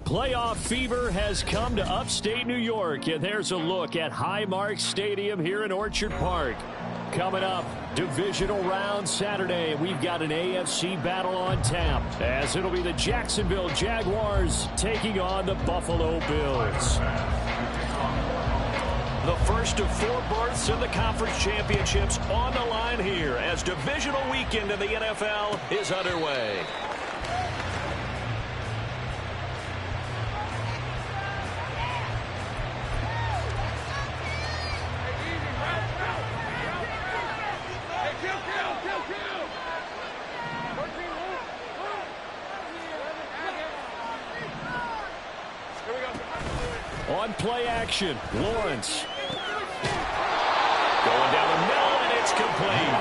Playoff fever has come to upstate New York, and there's a look at Highmark Stadium here in Orchard Park. Coming up, divisional round Saturday. We've got an AFC battle on tap, as it'll be the Jacksonville Jaguars taking on the Buffalo Bills. The first of 4 berths in the conference championships on the line here as divisional weekend in the NFL is underway. On play action, Lawrence. Going down the middle, and it's complete.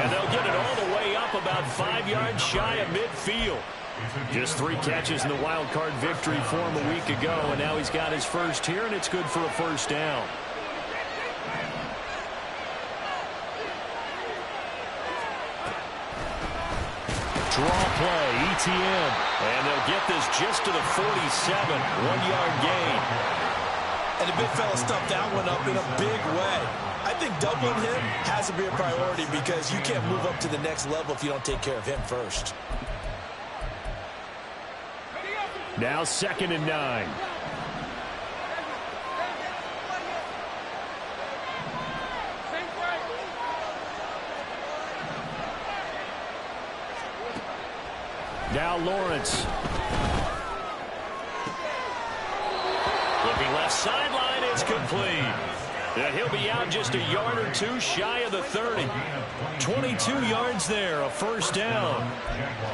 And they'll get it all the way up about 5 yards shy of midfield. Just 3 catches in the wild card victory for him a week ago, and now he's got his first here, and it's good for a first down. Draw play, ETN. And they'll get this just to the 47, 1-yard gain. And the big fella stuffed that one up in a big way. I think doubling him has to be a priority because you can't move up to the next level if you don't take care of him first. Now 2nd and 9. Now Lawrence. Looking left sideline, it's complete. And he'll be out just a yard or 2 shy of the 30. 22 yards there, a first down.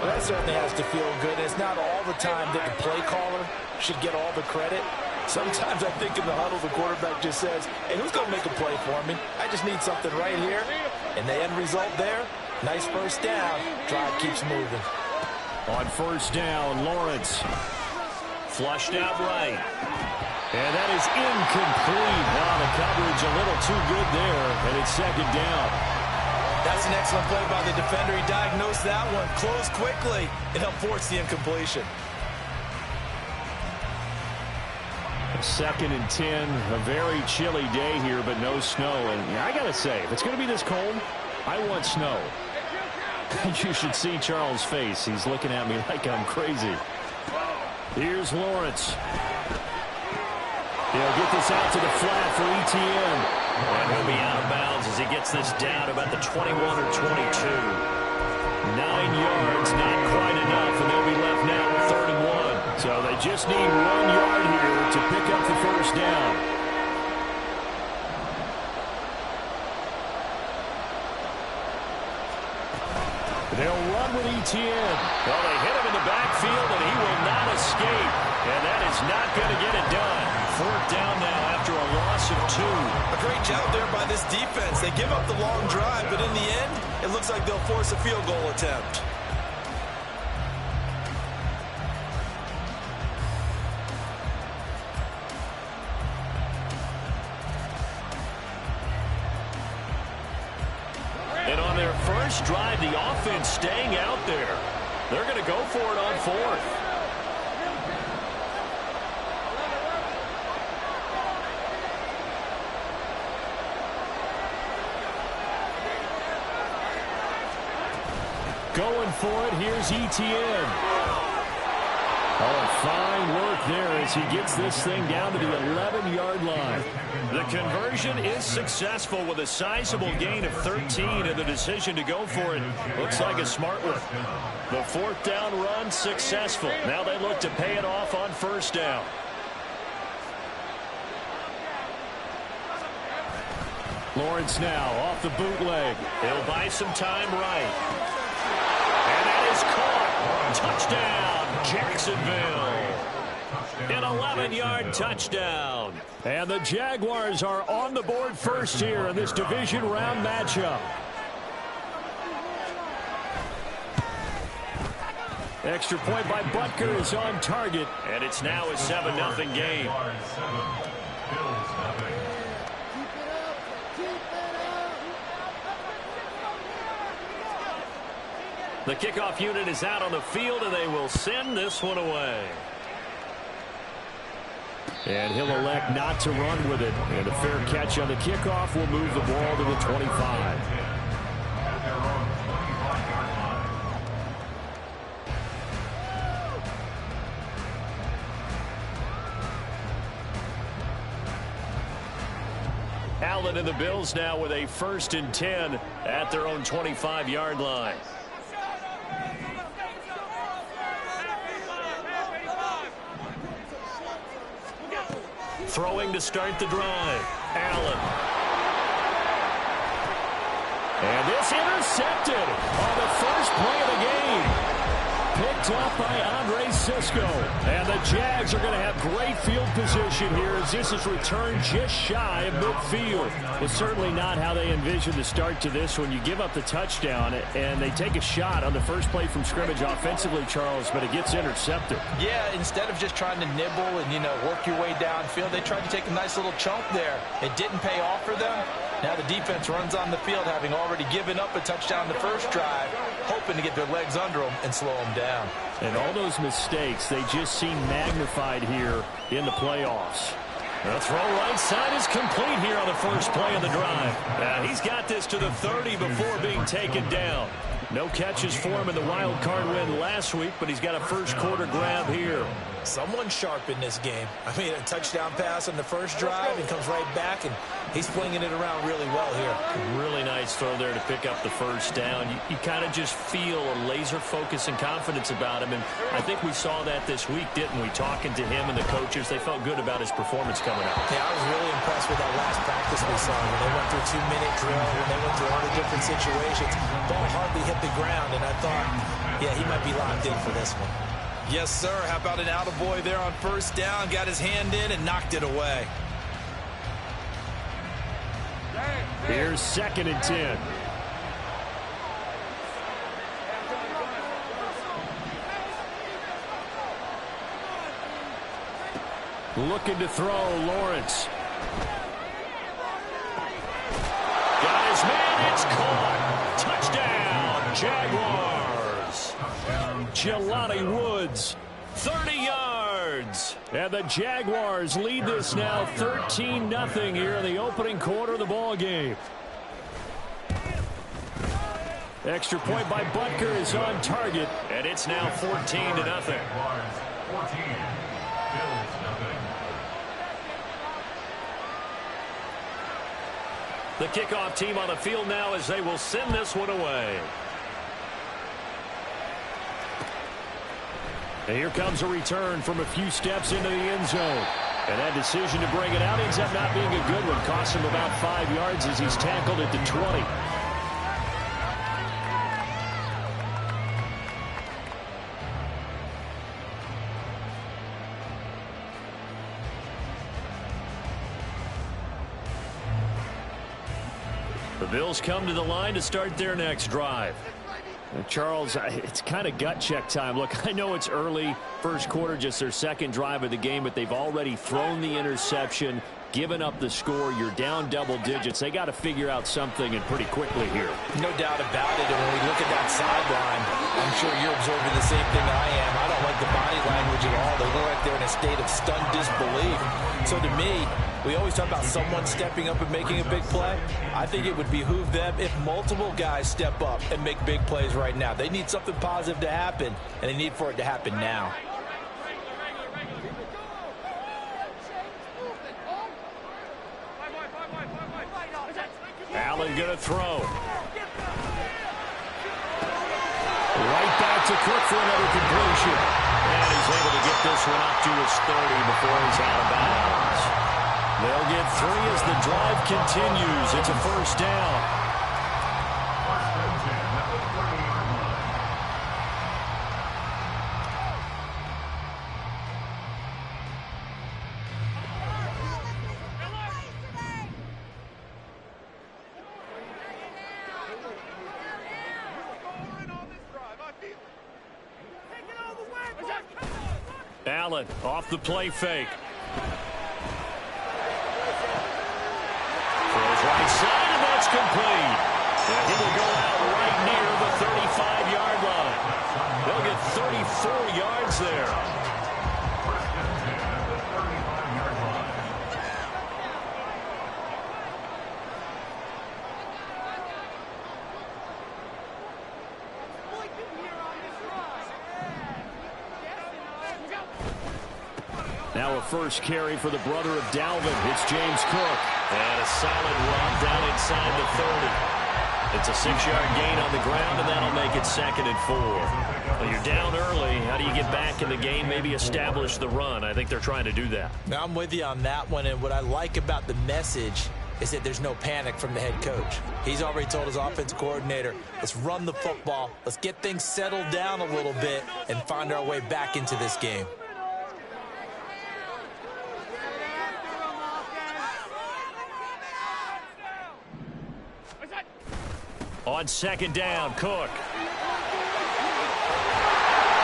Well, that certainly has to feel good. It's not all the time that the play caller should get all the credit. Sometimes I think in the huddle, the quarterback just says, hey, who's going to make a play for me? I just need something right here. And the end result there, nice first down. Drive keeps moving. On first down, Lawrence. Flushed out right. And that is incomplete. Now the coverage a little too good there, and it's 2nd down. That's an excellent play by the defender. He diagnosed that one, closed quickly, and helped force the incompletion. 2nd and 10, a very chilly day here, but no snow. And I got to say, if it's going to be this cold, I want snow. You should see Charles' face. He's looking at me like I'm crazy. Here's Lawrence. He'll get this out to the flat for ETN. And he'll be out of bounds as he gets this down about the 21 or 22. 9 yards, not quite enough, and they'll be left now with 3rd and 1. So they just need 1 yard here to pick up the first down. They'll run with ETN. Well, they hit him in the backfield, and he will not escape. And that is not going to get it done. 4th down now after a loss of 2. A great job there by this defense. They give up the long drive, but in the end, it looks like they'll force a field goal attempt. And on their first drive, the offense staying out there. They're going to go for it on 4th. Going for it, here's Etienne. Oh, fine work there as he gets this thing down to the 11-yard line. The conversion is successful with a sizable gain of 13, and the decision to go for it looks like a smart one. The fourth down run successful. Now they look to pay it off on first down. Lawrence now off the bootleg. He'll buy some time right. And that is caught. Touchdown, Jacksonville. An 11-yard touchdown. And the Jaguars are on the board first here in this division round matchup. Extra point by Butker is on target. And it's now a 7-0 game. The kickoff unit is out on the field, and they will send this one away. And he'll elect not to run with it. And a fair catch on the kickoff will move the ball to the 25. Allen and the Bills now with a 1st and 10 at their own 25-yard line. Throwing to start the drive. Allen. And this intercepted on the first play of the game. Picked up by Andre Sisco. And the Jags are going to have great field position here as this is returned just shy of midfield. It's certainly not how they envisioned the start to this when you give up the touchdown and they take a shot on the first play from scrimmage offensively, Charles, but it gets intercepted. Yeah, instead of just trying to nibble and, work your way downfield, they tried to take a nice little chunk there. It didn't pay off for them. Now the defense runs on the field, having already given up a touchdown the first drive, hoping to get their legs under them and slow them down. And all those mistakes, they just seem magnified here in the playoffs. The throw right side is complete here on the first play of the drive. He's got this to the 30 before being taken down. No catches for him in the wild card win last week, but he's got a first quarter grab here. Someone sharp in this game. I mean, a touchdown pass on the first drive and comes right back, and he's flinging it around really well here. Really nice throw there to pick up the first down. You kind of just feel a laser focus and confidence about him, and I think we saw that this week, didn't we? Talking to him and the coaches, they felt good about his performance coming out. Yeah, I was really impressed with that last practice we saw when they went through a 2-minute drill, when they went through all the different situations. Ball hardly hit the ground, and I thought, yeah, he might be locked in for this one. Yes, sir. How about an attaboy there on first down? Got his hand in and knocked it away. Here's 2nd and 10. Looking to throw, Lawrence. Got his man, it's caught. Touchdown, Jaguars. Jelani Woods, 30 yards. and the Jaguars lead this now 13-0 here in the opening quarter of the ball game. Extra point by Butker is on target, and it's now 14-0. The kickoff team on the field now as they will send this one away. And here comes a return from a few steps into the end zone. And that decision to bring it out ends up not being a good one. Costs him about 5 yards as he's tackled at the 20. The Bills come to the line to start their next drive. Charles, it's kind of gut check time. Look, I know it's early, first quarter, just their second drive of the game, but they've already thrown the interception, given up the score. You're down double digits. They got to figure out something and pretty quickly here. No doubt about it. And when we look at that sideline, I'm sure you're absorbing the same thing I am. I don't like the body language at all. They look like they're in a state of stunned disbelief. So to me, we always talk about someone stepping up and making a big play. I think it would behoove them if multiple guys step up and make big plays right now. They need something positive to happen, and they need for it to happen now. Allen going to throw. Right back to Cook for another completion. And he's able to get this one up to his 30 before he's out of bounds. They'll get 3 as the drive continues. It's a first down. Allen off the play fake. Throws right side, and that's complete. And he will go out right near the 35-yard line. They'll get 34 yards there. Now a first carry for the brother of Dalvin. It's James Cook. And a solid run down inside the 30. It's a 6-yard gain on the ground, and that'll make it 2nd and 4. Well, you're down early. How do you get back in the game, maybe establish the run? I think they're trying to do that. Now, I'm with you on that one, and what I like about the message is that there's no panic from the head coach. He's already told his offensive coordinator, let's run the football, let's get things settled down a little bit, and find our way back into this game. On 2nd down, Cook.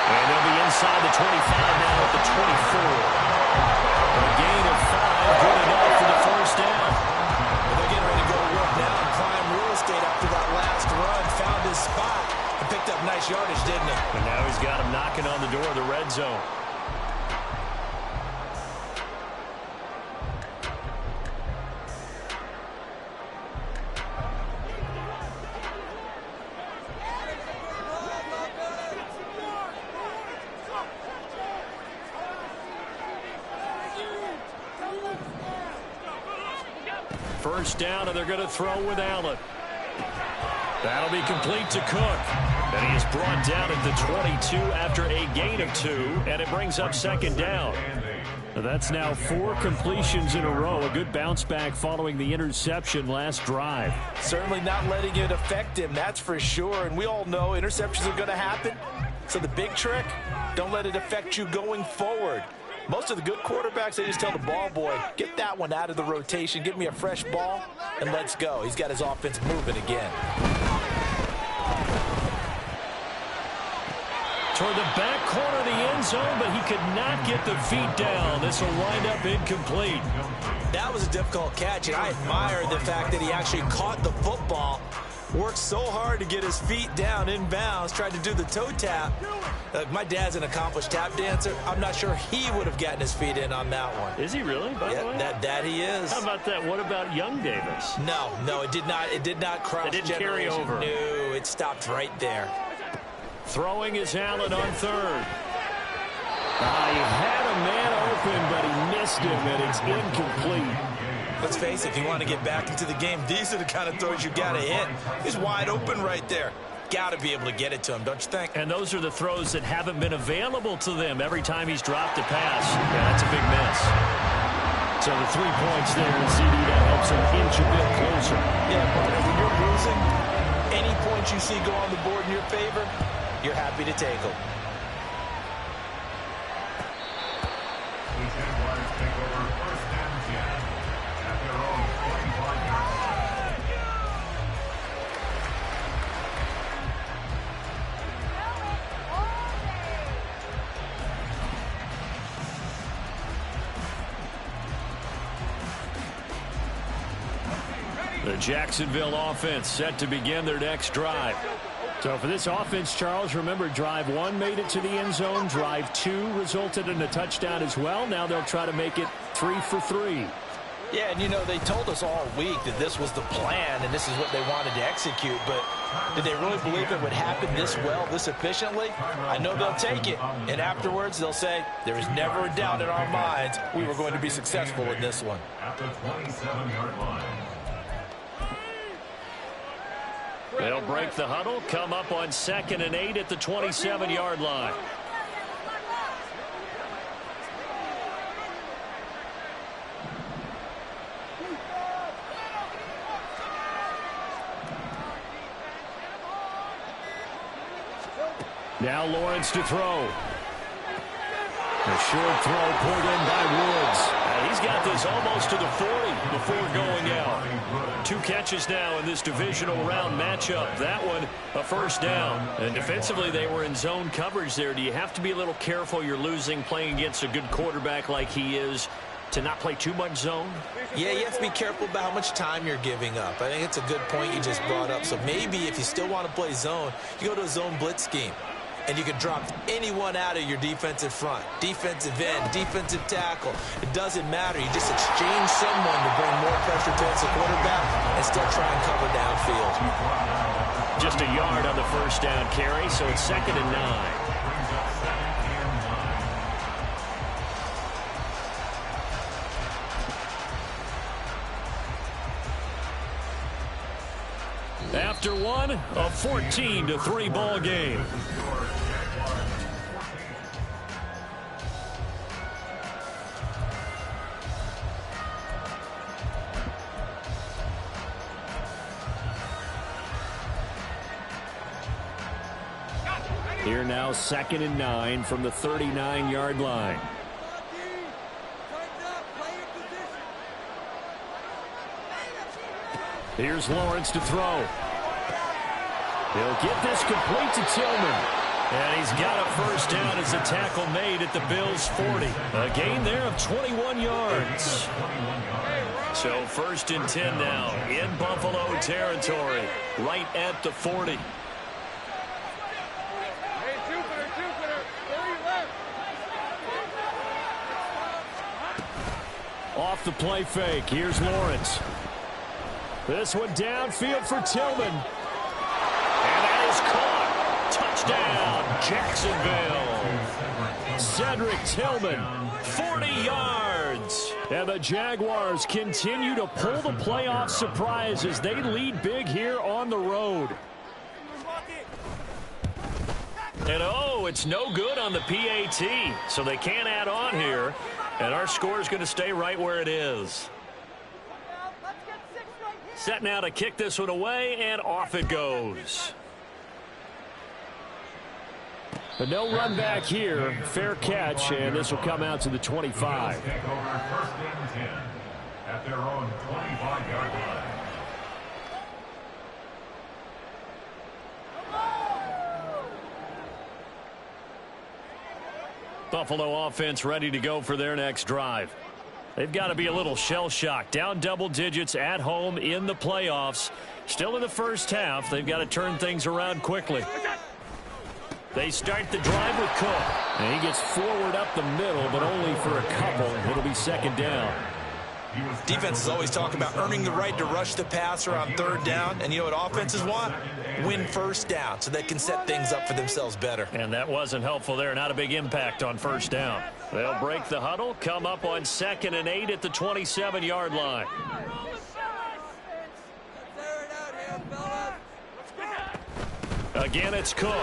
And they'll be inside the 25 now at the 24. A gain of 5, good enough for the first down. Well, they're getting ready to go to work now and prime real estate after that last run. Found his spot and picked up nice yardage, didn't he? And now he's got him knocking on the door of the red zone. First down, and they're going to throw with Allen. That'll be complete to Cook. And he is brought down at the 22 after a gain of 2, and it brings up 2nd down. That's now 4 completions in a row. A good bounce back following the interception last drive. Certainly not letting it affect him, that's for sure. And we all know interceptions are going to happen. So the big trick, don't let it affect you going forward. Most of the good quarterbacks, they just tell the ball boy, get that one out of the rotation, give me a fresh ball, and let's go. He's got his offense moving again. Toward the back corner of the end zone, but he could not get the feet down. This will wind up incomplete. That was a difficult catch, and I admire the fact that he actually caught the football, worked so hard to get his feet down inbounds, tried to do the toe tap. My dad's an accomplished tap dancer. I'm not sure he would have gotten his feet in on that one. Is he really, by the way? That he is. How about that? What about young Davis? No, it did not. It did not cross. It didn't carry over. No, it stopped right there. Throwing is Allen on 3rd. He had a man open, but he missed him, and it's incomplete. Let's face it, if you want to get back into the game, these are the kind of throws you got to hit. He's wide open right there. Got to be able to get it to him, don't you think? And those are the throws that haven't been available to them every time he's dropped a pass. Yeah, that's a big miss. So the 3 points there, and CD, that helps him inch a bit closer. Yeah, partner, when you're losing, any points you see go on the board in your favor, you're happy to take them. The Jacksonville offense set to begin their next drive. So for this offense, Charles, remember, drive 1 made it to the end zone. Drive 2 resulted in a touchdown as well. Now they'll try to make it 3 for 3. Yeah, and, you know, they told us all week that this was the plan and this is what they wanted to execute. But did they really believe it would happen this well, this efficiently? I know they'll take it. And afterwards, they'll say, there is never a doubt in our minds we were going to be successful in this one. At the 27-yard line. They'll break the huddle, come up on 2nd and 8 at the 27-yard line. Now Lawrence to throw. A short throw pulled in by Woods. And he's got this almost to the 40 before going out. 2 catches now in this divisional round matchup. That one, a first down. And defensively, they were in zone coverage there. Do you have to be a little careful? You're losing playing against a good quarterback like he is to not play too much zone? Yeah, you have to be careful about how much time you're giving up. I think it's a good point you just brought up. So maybe if you still want to play zone, you go to a zone blitz scheme. And you can drop anyone out of your defensive front, defensive end, defensive tackle. It doesn't matter. You just exchange someone to bring more pressure towards the quarterback and still try and cover downfield. Just a yard on the first down carry, so it's 2nd and 9. After one, a 14-3 ball game. Here now 2nd and 9 from the 39-yard line. Here's Lawrence to throw. He'll get this complete to Tillman. And he's got a first down as a tackle made at the Bills' 40. A gain there of 21 yards. So 1st and 10 now in Buffalo territory, right at the 40. Off the play fake. Here's Lawrence. This one downfield for Tillman. And that is caught. Touchdown, Jacksonville. Cedric Tillman. 40 yards. And the Jaguars continue to pull the playoff surprise as they lead big here on the road. And oh, it's no good on the PAT. So they can't add on here. And our score is going to stay right where it is. Set now to kick this one away, and off it goes. But no run back here. Fair catch, and this will come out to the 25. Take over 1st and 10 at their own 25-yard line. Buffalo offense ready to go for their next drive. They've got to be a little shell-shocked. Down double digits at home in the playoffs. Still in the first half. They've got to turn things around quickly. They start the drive with Cook. And he gets forward up the middle, but only for a couple. It'll be 2nd down. Defenses always talk about earning the right to rush the passer on 3rd down. And you know what offenses want? Win 1st down so they can set things up for themselves better. And that wasn't helpful there. Not a big impact on 1st down. They'll break the huddle, come up on 2nd and 8 at the 27-yard line. Again, it's Cook.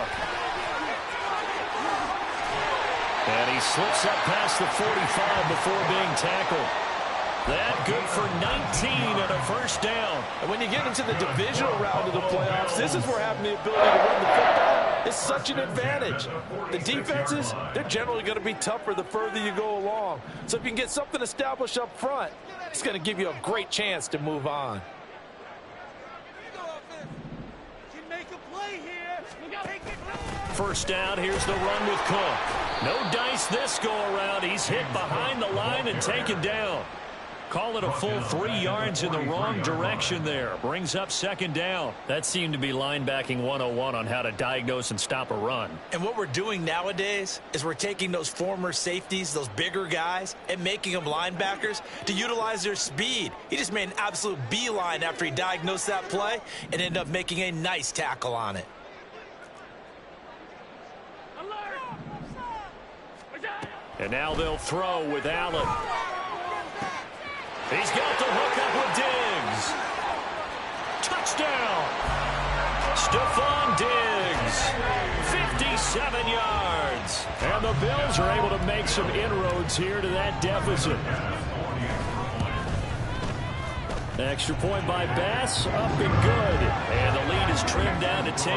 And he slips up past the 45 before being tackled. That good for 19 and a first down. And when you get into the divisional round of the playoffs, this is where having the ability to run the football is such an advantage. The defenses, they're generally going to be tougher the further you go along. So if you can get something established up front, it's going to give you a great chance to move on. First down, here's the run with Cook. No dice this go around. He's hit behind the line and taken down. Call it a full 3 yards in the wrong direction there. Brings up second down. That seemed to be linebacking 101 on how to diagnose and stop a run. And what we're doing nowadays is we're taking those former safeties, those bigger guys, and making them linebackers to utilize their speed. He just made an absolute beeline after he diagnosed that play and ended up making a nice tackle on it. And now they'll throw with Allen. He's got the hook up with Diggs. Touchdown. Stephon Diggs. 57 yards. And the Bills are able to make some inroads here to that deficit. Extra point by Bass. Up and good. And the lead is trimmed down to 10.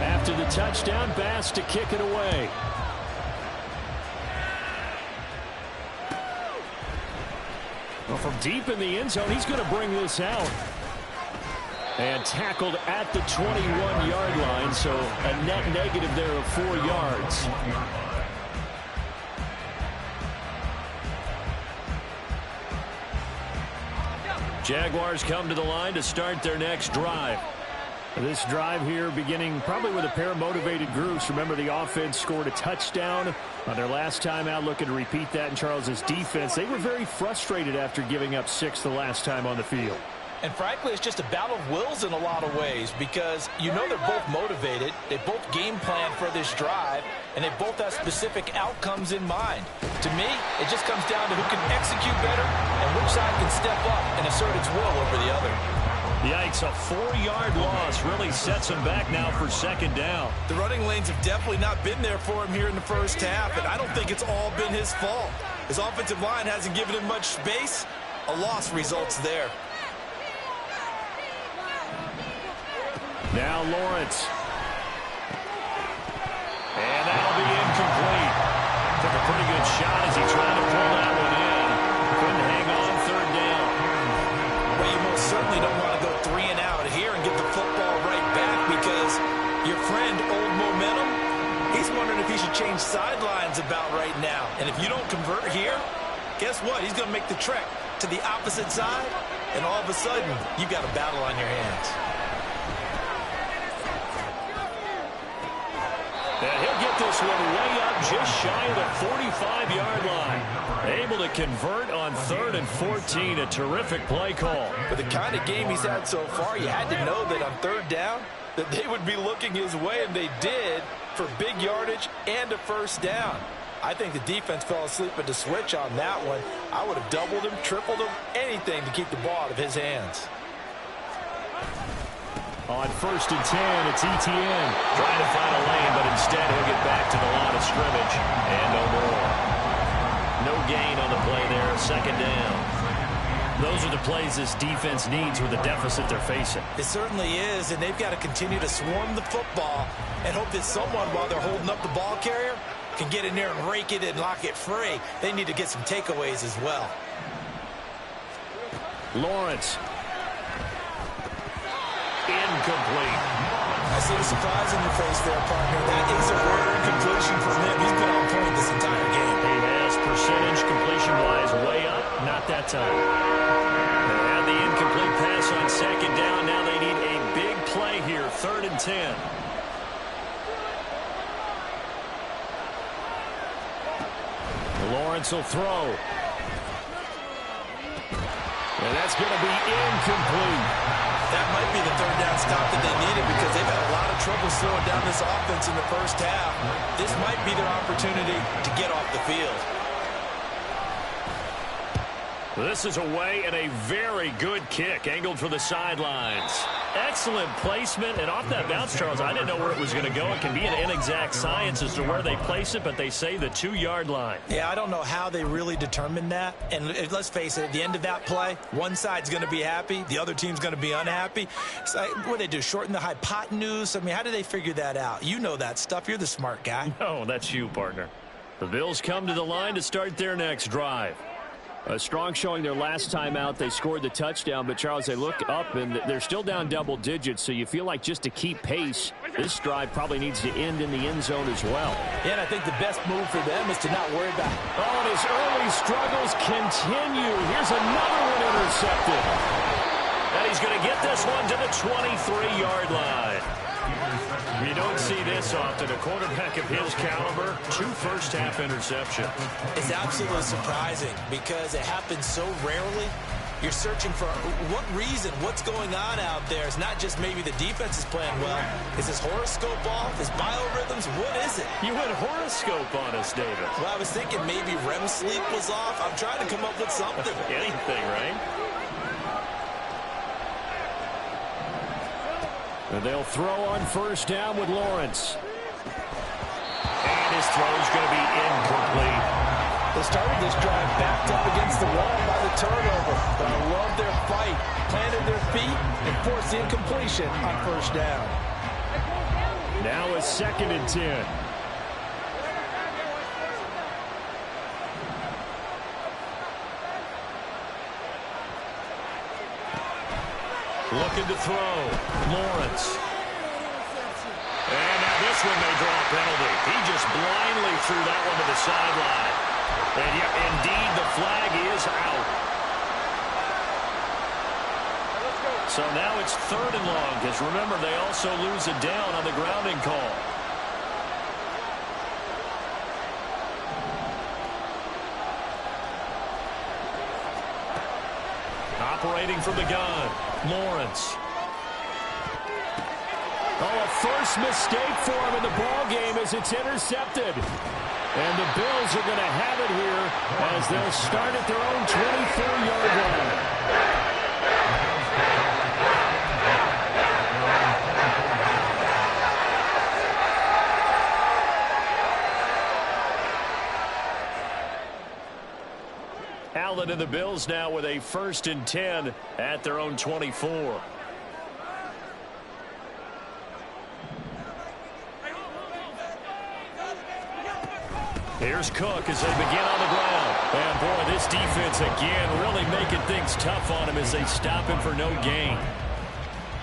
After the touchdown, Bass to kick it away. Well, from deep in the end zone, he's going to bring this out. And tackled at the 21-yard line, so a net negative there of 4 yards. Jaguars come to the line to start their next drive. This drive here beginning probably with a pair of motivated groups. Remember, the offense scored a touchdown on their last time out, looking to repeat that in Charles's defense. They were very frustrated after giving up 6 the last time on the field. And frankly, it's just a battle of wills in a lot of ways because you know they're both motivated. They both game plan for this drive, and they both have specific outcomes in mind. To me, it just comes down to who can execute better and which side can step up and assert its will over the other. Yikes, a 4-yard loss really sets him back now for second down. The running lanes have definitely not been there for him here in the first half, and I don't think it's all been his fault. His offensive line hasn't given him much space. A loss results there. Now Lawrence. And that'll be incomplete. Took a pretty good shot as he tried to pull that one in. Couldn't hang on third down. Well, you most certainly don't want to go 3 and out here and get the football right back because your friend, Old Momentum, he's wondering if he should change sidelines about right now. And if you don't convert here, guess what? He's going to make the trek to the opposite side, and all of a sudden, you've got a battle on your hands. And he'll get this one way up just shy of the 45-yard line. Able to convert on 3rd and 14. A terrific play call. With the kind of game he's had so far, you had to know that on 3rd down that they would be looking his way, and they did, for big yardage and a first down. I think the defense fell asleep at the switch on that one. I would have doubled him, tripled him, anything to keep the ball out of his hands. On 1st and 10, it's Etienne. Trying to find a lane, but instead he'll get back to the line of scrimmage. And no more. No gain on the play there, second down. Those are the plays this defense needs with the deficit they're facing. It certainly is, and they've got to continue to swarm the football and hope that someone, while they're holding up the ball carrier, can get in there and rake it and lock it free. They need to get some takeaways as well. Lawrence. Incomplete. I see the surprise in your face there, partner. That is a rare completion from him. He's been on point this entire game. He has percentage completion-wise way up. Not that time. They had the incomplete pass on second down. Now they need a big play here. 3rd and 10. Lawrence will throw. And that's going to be incomplete. That might be the 3rd down stop that they needed because they've had a lot of trouble slowing down this offense in the first half. This might be their opportunity to get off the field. This is away and a very good kick angled for the sidelines. Excellent placement, and off that bounce, Charles, I didn't know where it was going to go. It can be an inexact science as to where they place it, but they say the 2-yard line. Yeah, I don't know how they really determined that. And let's face it, at the end of that play, one side's going to be happy, the other team's going to be unhappy. It's like, what do they do, shorten the hypotenuse? I mean, how do they figure that out? You know that stuff. You're the smart guy. No, that's you, partner. The Bills come to the line to start their next drive. A strong showing their last time out. They scored the touchdown, but Charles, they look up and they're still down double digits, so you feel like just to keep pace, This drive probably needs to end in the end zone as well. Yeah, and I think the best move for them is to not worry about it. Oh, and his early struggles continue. Here's another one intercepted. And he's going to get this one to the 23-yard line. You don't see this often. A quarterback of his caliber, 2 first-half interceptions. It's absolutely surprising because it happens so rarely. You're searching for what reason, what's going on out there. It's not just maybe the defense is playing well. Is his horoscope off? His biorhythms? What is it? You went horoscope on us, David. Well, I was thinking maybe REM sleep was off. I'm trying to come up with something. Anything, right? And they'll throw on first down with Lawrence. And his throw's going to be incomplete. They started this drive backed up against the wall by the turnover. But I love their fight. Planted their feet and forced the incompletion on first down. Now a 2nd and 10. Looking to throw. Lawrence. And now this one may draw a penalty. He just blindly threw that one to the sideline. And yeah, indeed, the flag is out. So now it's 3rd and long, because remember, they also lose a down on the grounding call. Operating from the gun, Lawrence. Oh, a first mistake for him in the ball game as it's intercepted. And the Bills are going to have it here as they'll start at their own 24-yard line. Allen and the Bills now with a 1st and 10 at their own 24. Here's Cook as they begin on the ground. And boy, this defense again really making things tough on him as they stop him for no gain.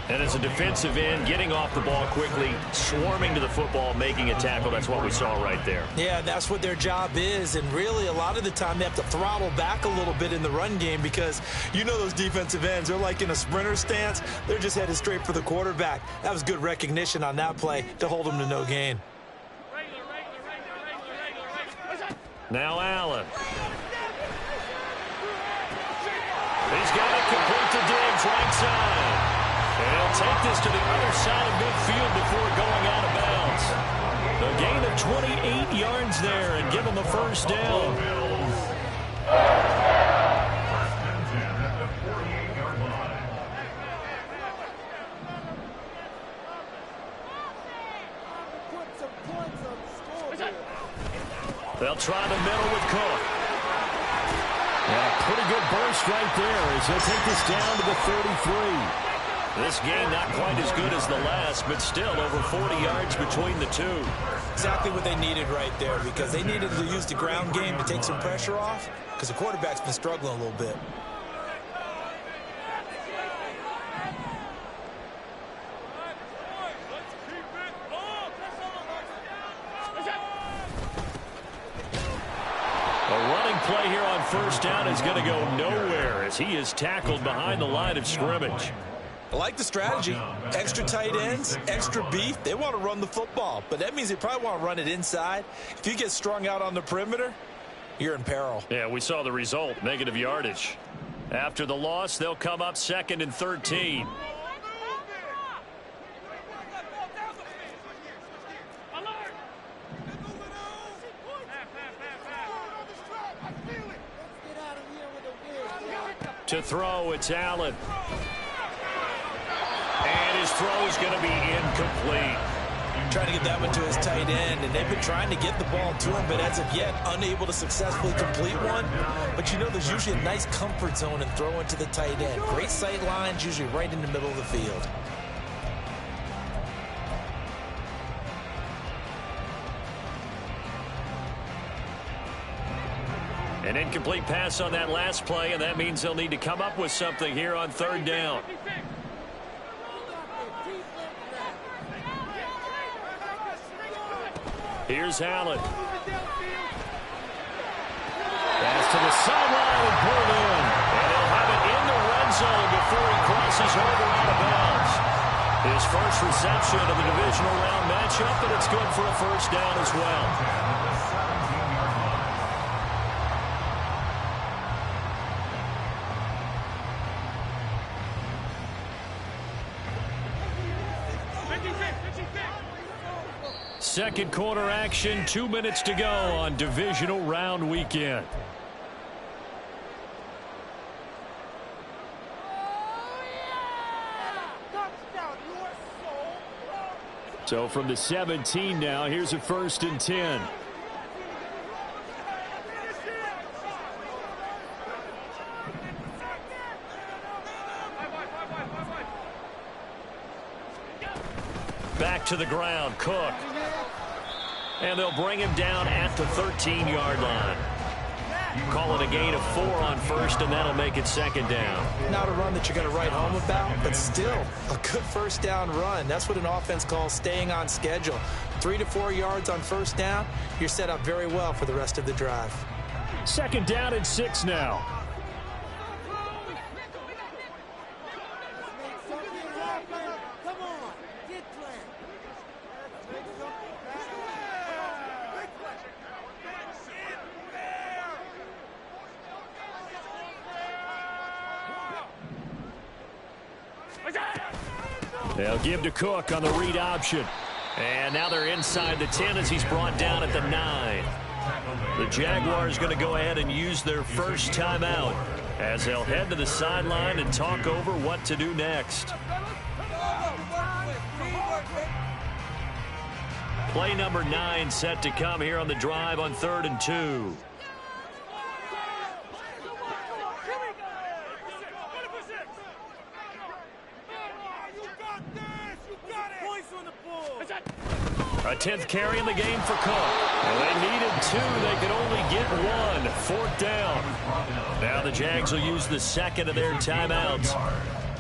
And as a defensive end, getting off the ball quickly, swarming to the football, making a tackle. That's what we saw right there. Yeah, that's what their job is. And really, a lot of the time, they have to throttle back a little bit in the run game because you know those defensive ends, they're like in a sprinter stance. They're just headed straight for the quarterback. That was good recognition on that play to hold them to no gain. Now Allen. He's got it complete to Diggs, right side. And he'll take this to the other side of midfield before going out of bounds. A gain of 28 yards there and give him a first down. They'll try the middle with Cook. And a pretty good burst right there as he'll take this down to the 33. This game not quite as good as the last, but still over 40 yards between the two. Exactly what they needed right there because they needed to use the ground game to take some pressure off because the quarterback's been struggling a little bit. Play here on first down is going to go nowhere as he is tackled behind the line of scrimmage. I like the strategy. Extra tight ends, extra beef. They want to run the football, but that means they probably want to run it inside. If you get strung out on the perimeter, you're in peril. Yeah, we saw the result, negative yardage. After the loss, they'll come up 2nd and 13. To throw, it's Allen. And his throw is going to be incomplete. Trying to get that one to his tight end, and they've been trying to get the ball to him, but as of yet, unable to successfully complete one. But you know there's usually a nice comfort zone in throwing to the tight end. Great sight lines, usually right in the middle of the field. An incomplete pass on that last play, and that means they'll need to come up with something here on 3rd down. Here's Allen. Pass to the sideline and pulled in. And he'll have it in the red zone before he crosses over out of bounds. His first reception of the divisional round matchup, and it's good for a first down as well. Second quarter action, 2 minutes to go on divisional round weekend. So from the 17 now, here's a 1st and 10. Back to the ground, Cook. And they'll bring him down at the 13-yard line. Call it a gain of 4 on first, and that'll make it second down. Not a run that you're going to write home about, but still a good first down run. That's what an offense calls staying on schedule. 3 to 4 yards on first down, you're set up very well for the rest of the drive. Second down and 6 now. They'll give to Cook on the read option. And now they're inside the 10 as he's brought down at the 9. The Jaguars going to go ahead and use their first timeout as they'll head to the sideline and talk over what to do next. Play number 9 set to come here on the drive on 3rd and 2. A 10th carry in the game for Cook. Well, they needed 2. They could only get 1. 4th down. Now the Jags will use the second of their timeouts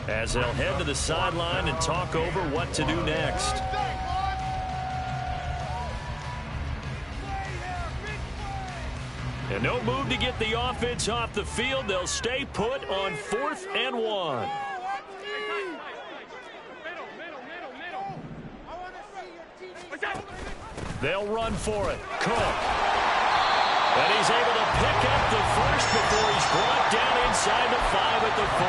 as they'll head to the sideline and talk over what to do next. And no move to get the offense off the field. They'll stay put on 4th and 1. They'll run for it. Cook. And he's able to pick up the first before he's brought down inside the 5 at the 4.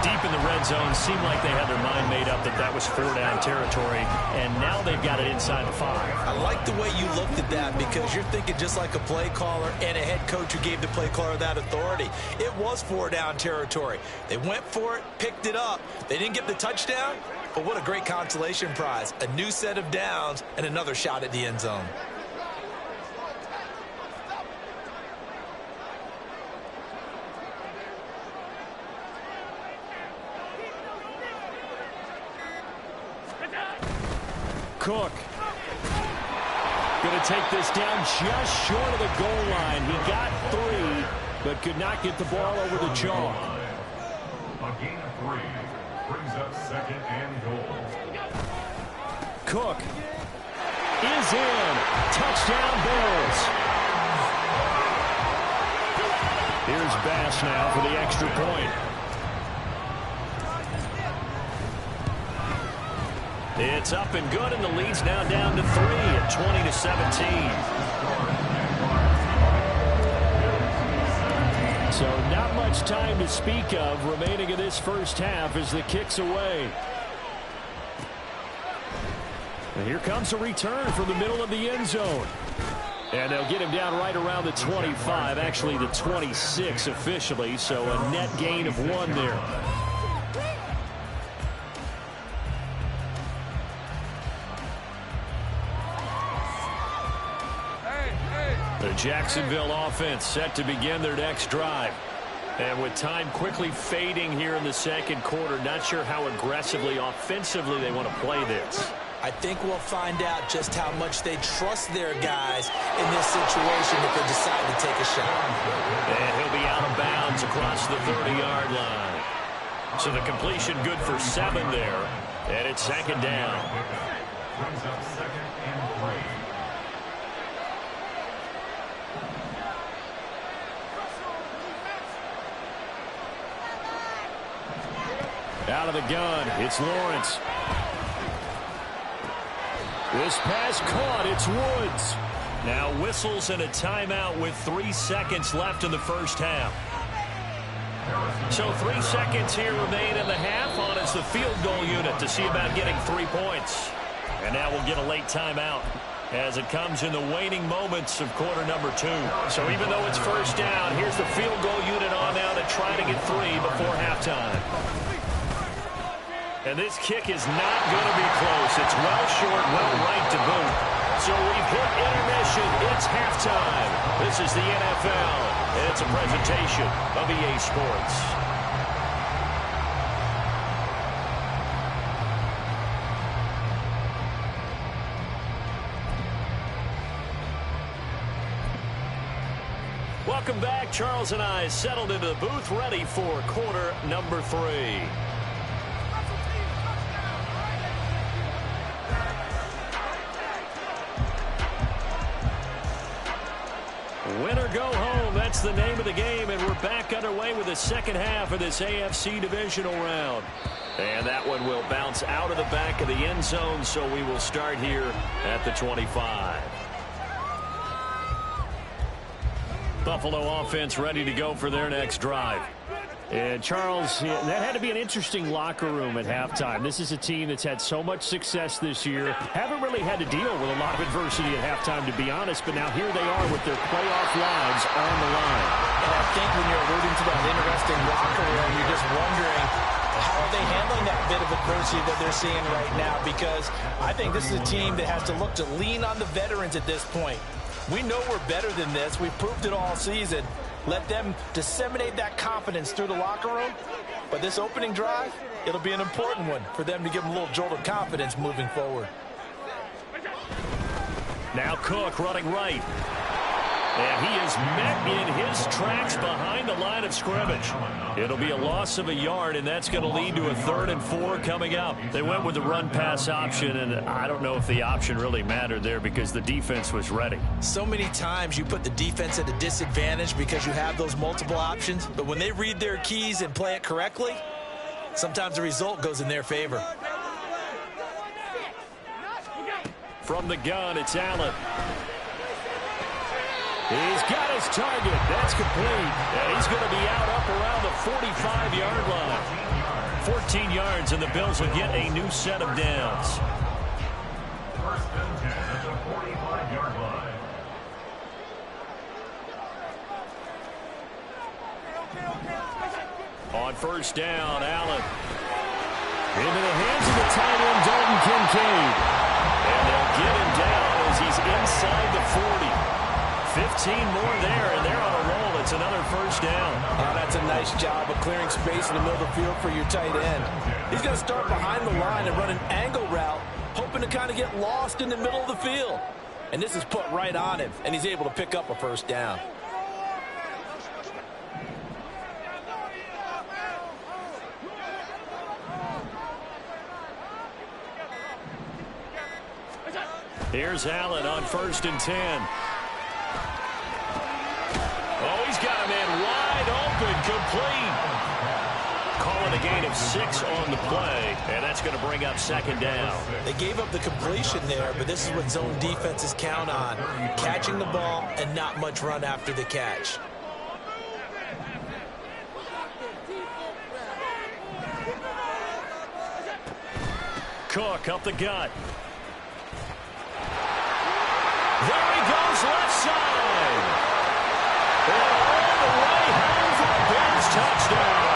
Deep in the red zone, seemed like they had their mind made up that was 4-down territory, and now they've got it inside the 5. I like the way you looked at that because you're thinking just like a play caller and a head coach who gave the play caller that authority. It was 4-down territory. They went for it, picked it up. They didn't get the touchdown, but what a great consolation prize. A new set of downs and another shot at the end zone. Cook going to take this down just short of the goal line. He got 3, but could not get the ball over the chalk. A gain of 3 brings up 2nd and goal. Cook is in. Touchdown Bills. Here's Bass now for the extra point. It's up and good, and the lead's now down to 3 at 20-17. So not much time to speak of remaining in this first half as the kick's away. And here comes a return from the middle of the end zone. And they'll get him down right around the 25, actually the 26 officially, so a net gain of 1 there. The Jacksonville offense set to begin their next drive. And with time quickly fading here in the second quarter, not sure how aggressively, offensively they want to play this. I think we'll find out just how much they trust their guys in this situation if they decide to take a shot. And he'll be out of bounds across the 30-yard line. So the completion good for 7 there. And it's second down. Brings up 2nd and 3. Out of the gun, it's Lawrence. This pass caught, it's Woods. Now whistles and a timeout with 3 seconds left in the first half. So 3 seconds here remain in the half. On is the field goal unit to see about getting 3 points. And now we'll get a late timeout as it comes in the waning moments of quarter number 2. So even though it's first down, here's the field goal unit on now to try to get 3 before halftime. And this kick is not going to be close. It's well short, well right to boot. So we've hit intermission. It's halftime. This is the NFL, and it's a presentation of EA Sports. Welcome back. Charles and I settled into the booth, ready for quarter number 3. Win or go home, that's the name of the game, and we're back underway with the second half of this AFC divisional round. And that one will bounce out of the back of the end zone, so we will start here at the 25. Buffalo offense ready to go for their next drive. And Charles, that had to be an interesting locker room at halftime. This is a team that's had so much success this year. Haven't really had to deal with a lot of adversity at halftime, to be honest. But now here they are with their playoff lives on the line. And I think when you're alluding to that interesting locker room, you're just wondering, how are they handling that bit of adversity that they're seeing right now? Because I think this is a team that has to look to lean on the veterans at this point. We know we're better than this. We've proved it all season. Let them disseminate that confidence through the locker room. But this opening drive, it'll be an important one for them to give them a little jolt of confidence moving forward. Now Cook running right. And he is met in his tracks behind the line of scrimmage. It'll be a loss of a yard, and that's going to lead to a 3rd and 4 coming up. They went with the run-pass option, and I don't know if the option really mattered there because the defense was ready. So many times you put the defense at a disadvantage because you have those multiple options, but when they read their keys and play it correctly, sometimes the result goes in their favor. From the gun, it's Allen. He's got his target. That's complete. And he's going to be out up around the 45-yard line. 14 yards, and the Bills will get a new set of downs. First and 10 at the 45-yard line. On first down, Allen. Into the hands of the tight end, Dalton Kincaid. And they'll get him down as he's inside the 40. 15 more there, and they're on a roll. It's another first down. Oh, that's a nice job of clearing space in the middle of the field for your tight end. He's going to start behind the line and run an angle route, hoping to kind of get lost in the middle of the field. And this is put right on him, and he's able to pick up a first down. Here's Allen on 1st and 10. Oh, he's got a man wide open, complete. Calling a gain of 6 on the play, and that's going to bring up 2nd down. They gave up the completion there, but this is what zone defenses count on. Catching the ball and not much run after the catch. Cook up the gut. There he goes, left side. And all the way home for the Bills touchdown.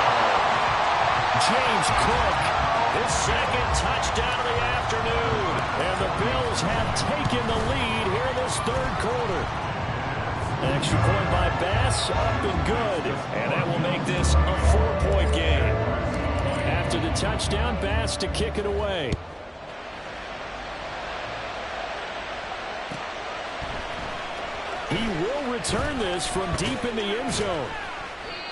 James Cook, his 2nd touchdown of the afternoon. And the Bills have taken the lead here in this 3rd quarter. Extra point by Bass, up and good. And that will make this a 4-point game. After the touchdown, Bass to kick it away. He will return this from deep in the end zone.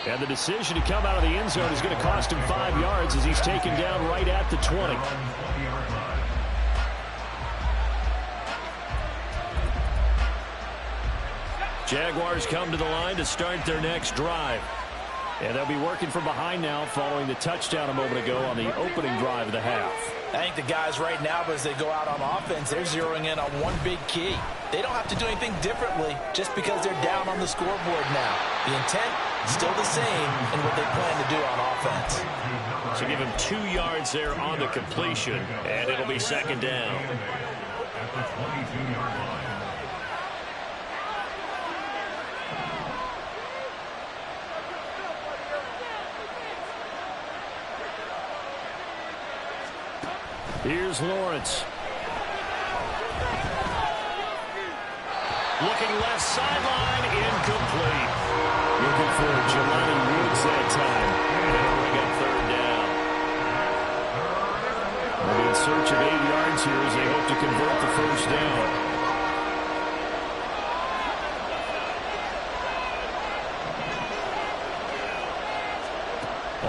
And the decision to come out of the end zone is going to cost him 5 yards as he's taken down right at the 20. Jaguars come to the line to start their next drive. And they'll be working from behind now following the touchdown a moment ago on the opening drive of the half. I think the guys right now, as they go out on offense, they're zeroing in on one big key. They don't have to do anything differently just because they're down on the scoreboard now. The intent, still the same in what they plan to do on offense. So give him 2 yards there on the completion, and it'll be second down. At the 22-yard line. Here's Lawrence. Looking left sideline, incomplete. Looking for Jelani Woods that time. And it'll bring up third down. They'll be in search of 8 yards here as they hope to convert the first down.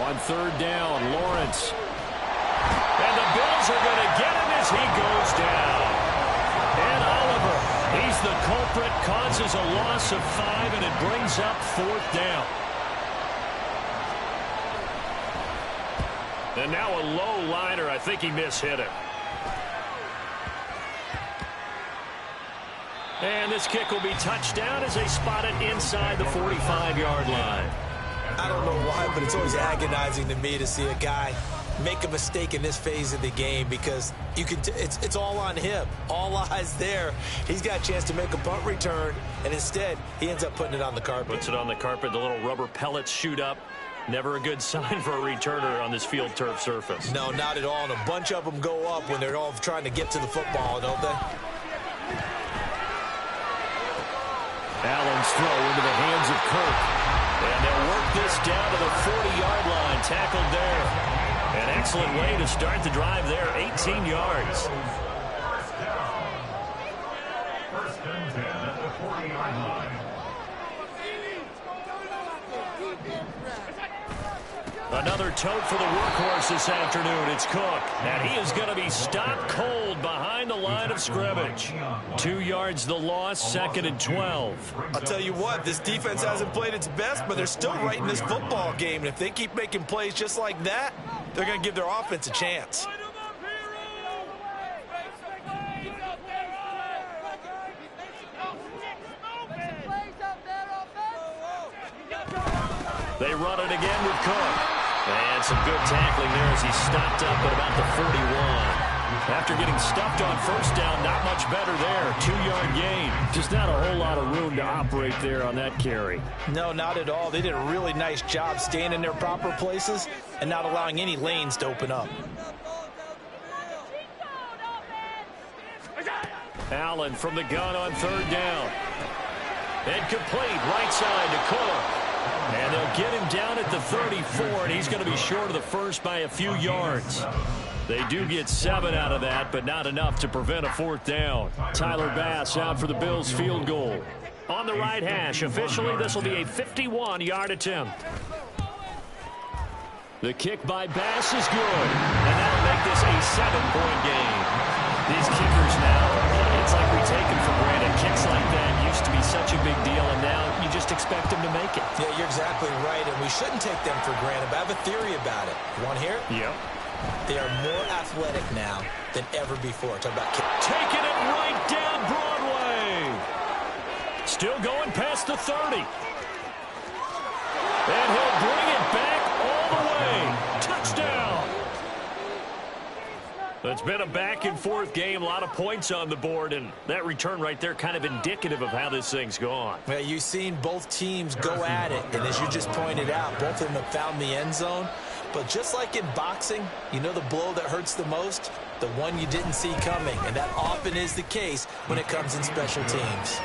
On third down, Lawrence. And the Bills are going to get him as he goes down. And Oliver, he's the culprit, causes a loss of 5, and it brings up fourth down. And now a low liner. I think he mishit it. And this kick will be touchdown as they spot it inside the 45-yard line. I don't know why, but it's always agonizing to me to see a guy make a mistake in this phase of the game because you can it's all on him. All eyes there. He's got a chance to make a punt return, and instead he ends up putting it on the carpet. Puts it on the carpet. The little rubber pellets shoot up. Never a good sign for a returner on this field turf surface. No, not at all. And a bunch of them go up when they're all trying to get to the football, don't they? Allen's throw into the hands of Kirk. And they'll work this down to the 40-yard line. Tackled there. An excellent way to start the drive there. 18 yards. First and 10 at the 40-yard line. Another tote for the workhorse this afternoon. It's Cook. And he is going to be stopped cold behind the line of scrimmage. 2 yards the loss, second and 12. I'll tell you what, this defense hasn't played its best, but they're still right in this football game. And if they keep making plays just like that, they're going to give their offense a chance. They run it again with Cook. And some good tackling there as he stopped up at about the 41. After getting stuffed on first down, not much better there. 2-yard gain. Just not a whole lot of room to operate there on that carry. No, not at all. They did a really nice job staying in their proper places and not allowing any lanes to open up. Allen from the gun on third down. And complete right side to Cook. And they'll get him down at the 34, and he's going to be short of the first by a few yards. They do get 7 out of that, but not enough to prevent a fourth down. Tyler Bass out for the Bills field goal. On the right hash, officially, this will be a 51-yard attempt. The kick by Bass is good. And that'll make this a 7-point game. These kickers now, it's like we take them for granted. Kicks like that used to be such a big deal, and now you just expect them to make it. Yeah, you're exactly right, and we shouldn't take them for granted, but I have a theory about it. You want to hear it? Yep. They are more athletic now than ever before. Talk about Taking it right down Broadway. Still going past the 30. And he'll bring it back all the way. Touchdown. It's been a back-and-forth game, a lot of points on the board, and that return right there kind of indicative of how this thing's gone. Yeah, you've seen both teams go at it, and as you just pointed out, both of them have found the end zone. But just like in boxing, you know the blow that hurts the most? The one you didn't see coming, and that often is the case when it comes in special teams.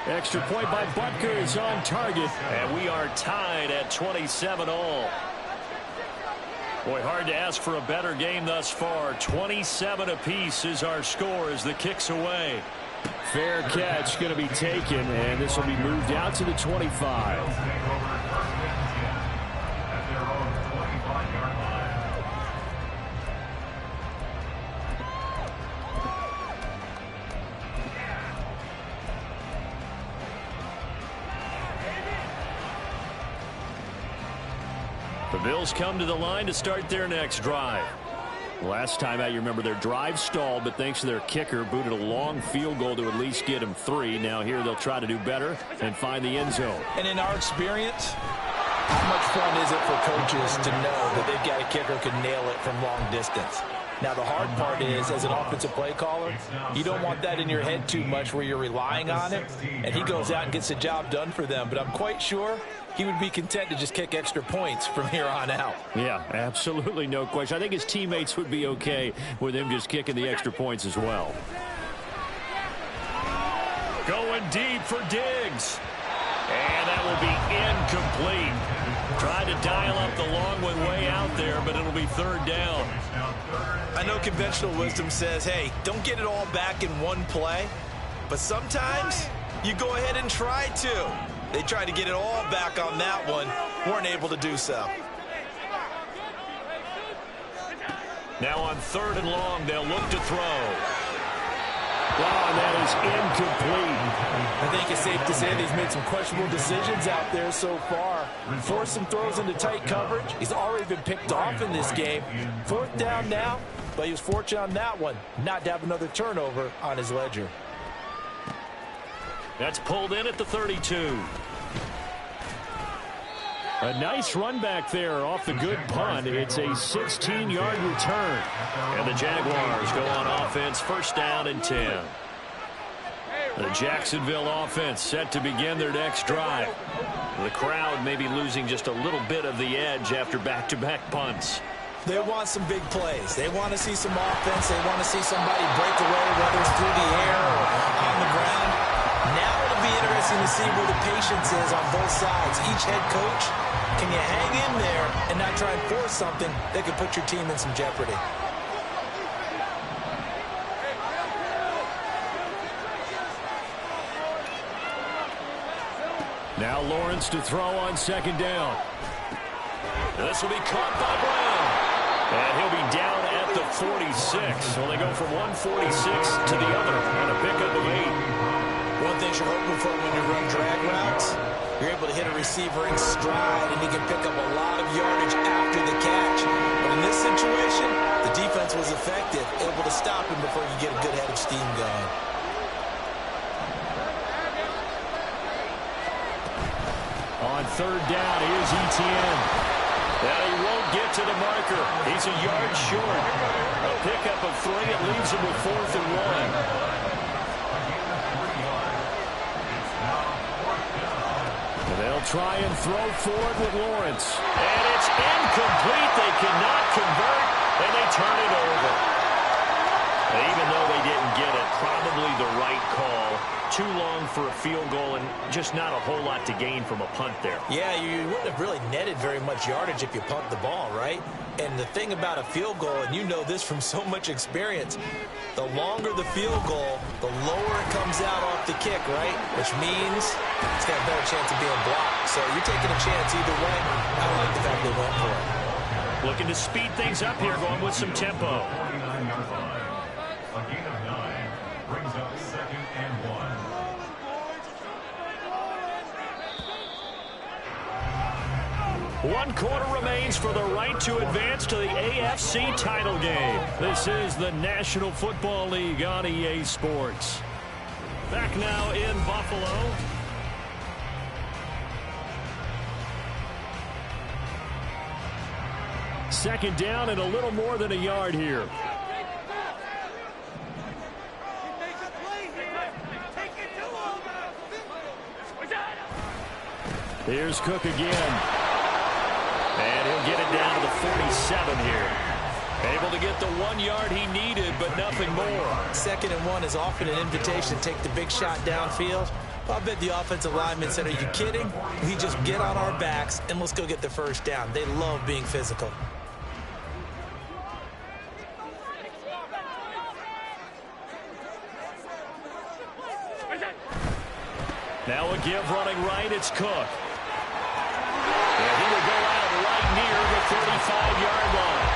Extra point by Butker is on target. And we are tied at 27-all. Boy, hard to ask for a better game thus far. 27 apiece is our score as the kick's away. Fair catch going to be taken, and this will be moved out to the 25. The Bills come to the line to start their next drive. Last time out, you remember their drive stalled, but thanks to their kicker, booted a long field goal to at least get them 3. Now here they'll try to do better and find the end zone. And in our experience, how much fun is it for coaches to know that they've got a kicker who can nail it from long distance? Now, the hard part is, as an offensive play caller, you don't want that in your head too much where you're relying on it, and he goes out and gets the job done for them. But I'm quite sure he would be content to just kick extra points from here on out. Yeah, absolutely no question. I think his teammates would be okay with him just kicking the extra points as well. Going deep for Diggs. And that will be incomplete. Tried to dial up the long one way out there, but it'll be third down. I know conventional wisdom says, hey, don't get it all back in one play. But sometimes you go ahead and try to. They tried to get it all back on that one. Weren't able to do so. Now on 3rd and long, they'll look to throw. Wow, and that is incomplete. I think it's safe to say that he's made some questionable decisions out there so far. Forced some throws into tight coverage. He's already been picked off in this game. 4th down now, but he was fortunate on that one not to have another turnover on his ledger. That's pulled in at the 32. A nice run back there off the good punt. It's a 16-yard return. And the Jaguars go on offense, 1st down and 10. The Jacksonville offense set to begin their next drive. The crowd may be losing just a little bit of the edge after back-to-back punts. They want some big plays. They want to see some offense. They want to see somebody break away, whether it's through the air or on the ground. Now it'll be interesting to see where the patience is on both sides. Each head coach, can you hang in there and not try and force something that could put your team in some jeopardy? Now Lawrence to throw on 2nd down. This will be caught by Brown. And he'll be down at the 46. So they go from 146 to the other on a pickup of 8. One thing you're hoping for when you run drag routes, you're able to hit a receiver in stride, and he can pick up a lot of yardage after the catch. But in this situation, the defense was effective, able to stop him before you get a good head of steam going. On 3rd down, here's Etienne. Now he won't get to the marker. He's a yard short. A pickup of 3. It leaves him with 4th and 1. They'll try and throw forward with Lawrence. And it's incomplete. They cannot convert, and they turn it over. Even though they didn't get it, probably the right call. Too long for a field goal and just not a whole lot to gain from a punt there. Yeah, you wouldn't have really netted very much yardage if you punt the ball, right? And the thing about a field goal, and you know this from so much experience, the longer the field goal, the lower it comes out off the kick, right? Which means it's got a better chance of being blocked. So you're taking a chance either way. I like the fact they went for it. Looking to speed things up here, going with some tempo. 49-yard line. A gain of 9 brings up 2nd and 1. One quarter remains for the right to advance to the AFC title game. This is the National Football League on EA Sports. Back now in Buffalo. Second down and a little more than a yard here. Here's Cook again. And he'll get it down to the 47 here. Able to get the 1 yard he needed, but nothing more. 2nd and 1 is often an invitation to take the big shot downfield. I bet the offensive lineman said, are you kidding? We just get on our backs and let's go get the 1st down. They love being physical. Now a give running right, it's Cook. And he will go out right near the 35-yard line.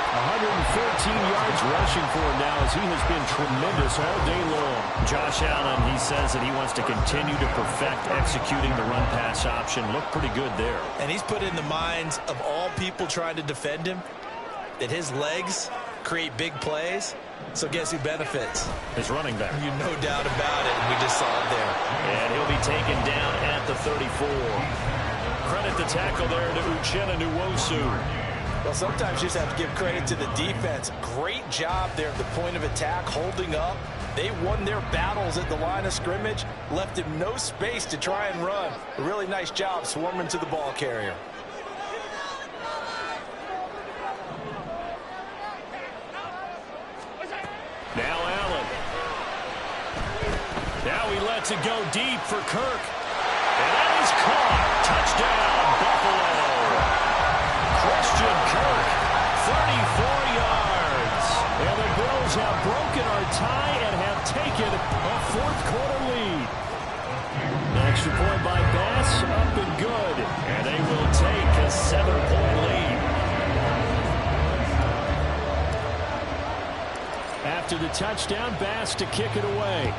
114 yards rushing for him now as he has been tremendous all day long. Josh Allen, he says that he wants to continue to perfect executing the run-pass option. Looked pretty good there. And he's put in the minds of all people trying to defend him that his legs create big plays. So guess who benefits? His running back. You no doubt about it. We just saw it there. And he'll be taken down at the 34. Credit the tackle there to Uchenna Nwosu. Well, sometimes you just have to give credit to the defense. Great job there at the point of attack, holding up. They won their battles at the line of scrimmage, left him no space to try and run. A really nice job swarming to the ball carrier. Now Allen. Now he lets it go deep for Kirk. And that is caught. Touchdown, Buffalo. Christian Kirk, 34 yards. And the Bills have broken our tie and have taken a fourth-quarter lead. Extra point by Bass, up and good. And they will take a 7-point lead. After the touchdown, Bass to kick it away.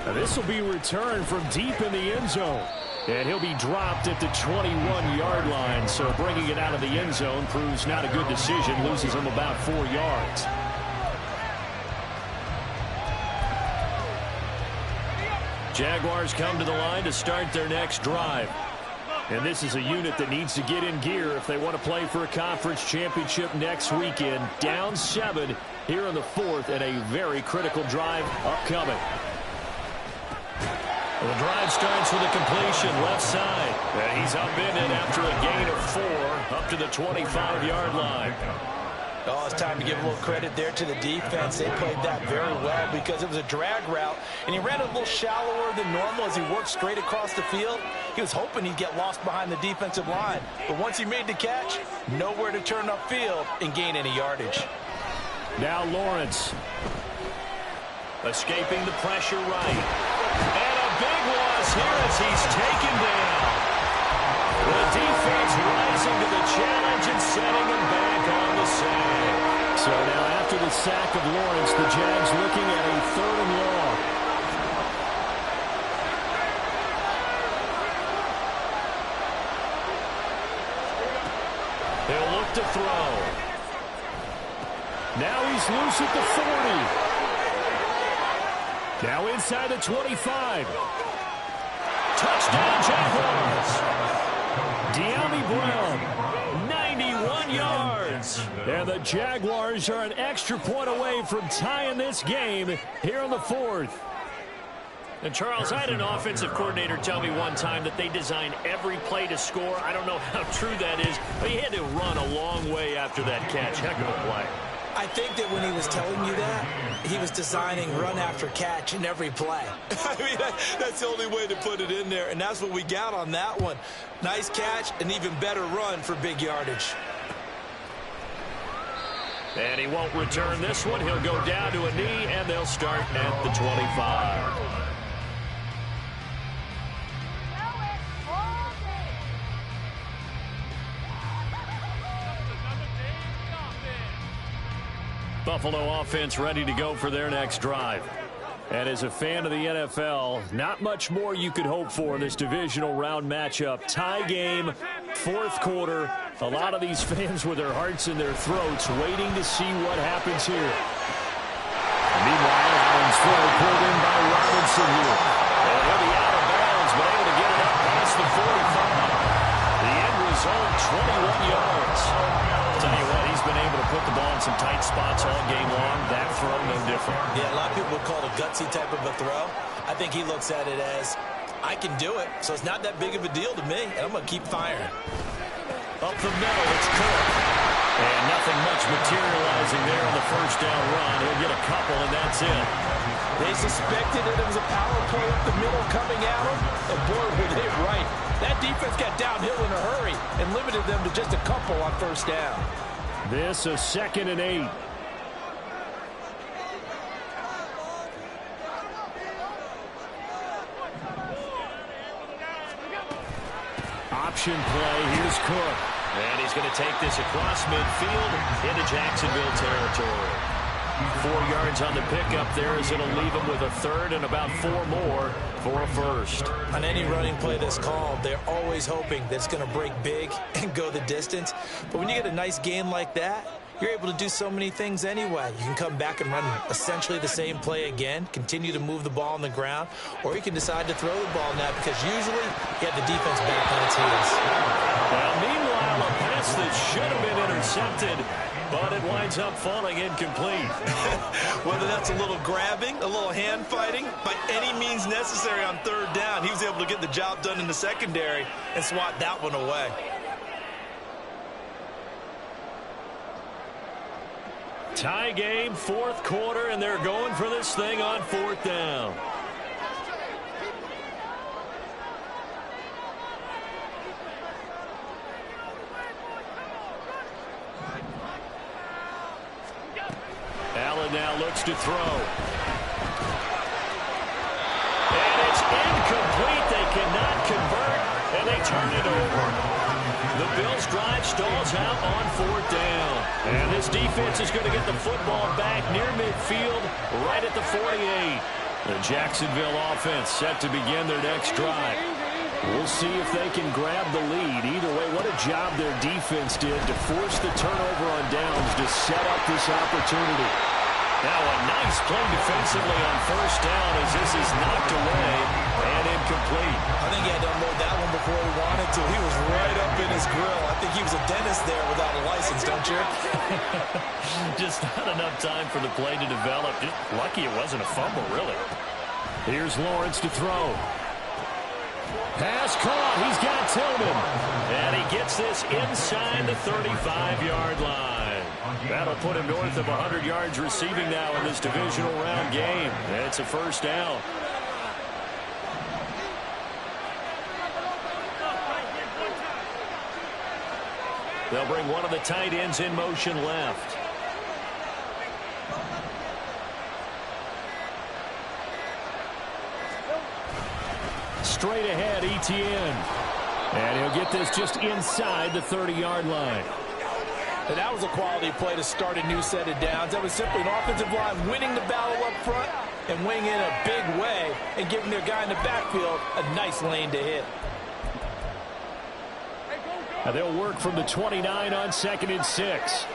Now this will be returned from deep in the end zone. And he'll be dropped at the 21-yard line. So bringing it out of the end zone proves not a good decision. Loses him about 4 yards. Jaguars come to the line to start their next drive. And this is a unit that needs to get in gear if they want to play for a conference championship next weekend. Down 7 here in the fourth, and a very critical drive upcoming. Well, the drive starts with a completion left side. And he's up in it after a gain of 4 up to the 25-yard line. Oh, it's time to give a little credit there to the defense. They played that very well because it was a drag route, and he ran a little shallower than normal as he worked straight across the field. He was hoping he'd get lost behind the defensive line, but once he made the catch, nowhere to turn upfield and gain any yardage. Now Lawrence. Escaping the pressure right. And a big loss here as he's taken down. The defense rising to the challenge and setting him back on the sack. So now after the sack of Lawrence, the Jags looking at a 3rd and long. They'll look to throw. Now he's loose at the 40. Now inside the 25. Touchdown, Jaguars. De'Ami Brown, 91 yards. And the Jaguars are an extra point away from tying this game here in the fourth. And Charles, I had an offensive coordinator tell me one time that they design every play to score. I don't know how true that is, but he had to run a long way after that catch. Heck of a play. I think that when he was telling you that, he was designing run after catch in every play. I mean, that's the only way to put it in there, and that's what we got on that one. Nice catch, an even better run for big yardage. And he won't return this one. He'll go down to a knee, and they'll start at the 25. Buffalo offense ready to go for their next drive. And as a fan of the NFL, not much more you could hope for in this divisional round matchup. Tie game, fourth quarter. A lot of these fans with their hearts in their throats waiting to see what happens here. Meanwhile, Allen's throw pulled in by Robinson here. And he'll be out of bounds, but able to get it up past the 45. The end result, 21 yards. Tell you what, he's been able to put the ball in some tight spots all game long. That throw, no different. Yeah, a lot of people would call it a gutsy type of a throw. I think he looks at it as, I can do it, so it's not that big of a deal to me, and I'm going to keep firing. Up the middle, it's Kirk. And nothing much materializing there on the first down run. He'll get a couple, and that's it. They suspected that it was a power play up the middle coming at them, and boy, were they right. That defense got downhill in a hurry and limited them to just a couple on first down. This a 2nd and 8. option play. Here's Cook. And he's going to take this across midfield into Jacksonville territory. 4 yards on the pickup there as it'll leave him with a third and about 4 more for a first. On any running play that's called, they're always hoping that it's going to break big and go the distance. But when you get a nice gain like that, you're able to do so many things anyway. You can come back and run essentially the same play again, continue to move the ball on the ground, or you can decide to throw the ball now because usually you have the defense back on its heels. Well, meanwhile, a pass that should have been intercepted, but it winds up falling incomplete. Whether that's a little grabbing, a little hand fighting, by any means necessary on third down, he was able to get the job done in the secondary and swat that one away. Tie game, 4th quarter, and they're going for this thing on 4th down. Allen now looks to throw. And it's incomplete. They cannot convert, and they turn it over. The Bills' drive stalls out on 4th down. And this defense is going to get the football back near midfield, right at the 48. The Jacksonville offense set to begin their next drive. We'll see if they can grab the lead. Either way, what a job their defense did to force the turnover on downs to set up this opportunity. Now a nice play defensively on 1st down as this is knocked away and incomplete. I think he had to unload that one before he wanted to. He was right up in his grill. I think he was a dentist there without a license, don't you? Just not enough time for the play to develop. Just lucky it wasn't a fumble, really. Here's Lawrence to throw. Pass caught. He's got Tillman. And he gets this inside the 35-yard line. That'll put him north of 100 yards receiving now in this divisional round game. It's a 1st down. They'll bring one of the tight ends in motion left. Straight ahead, Etienne. And he'll get this just inside the 30-yard line. And that was a quality play to start a new set of downs. That was simply an offensive line winning the battle up front and winning in a big way and giving their guy in the backfield a nice lane to hit. And they'll work from the 29 on 2nd and 6.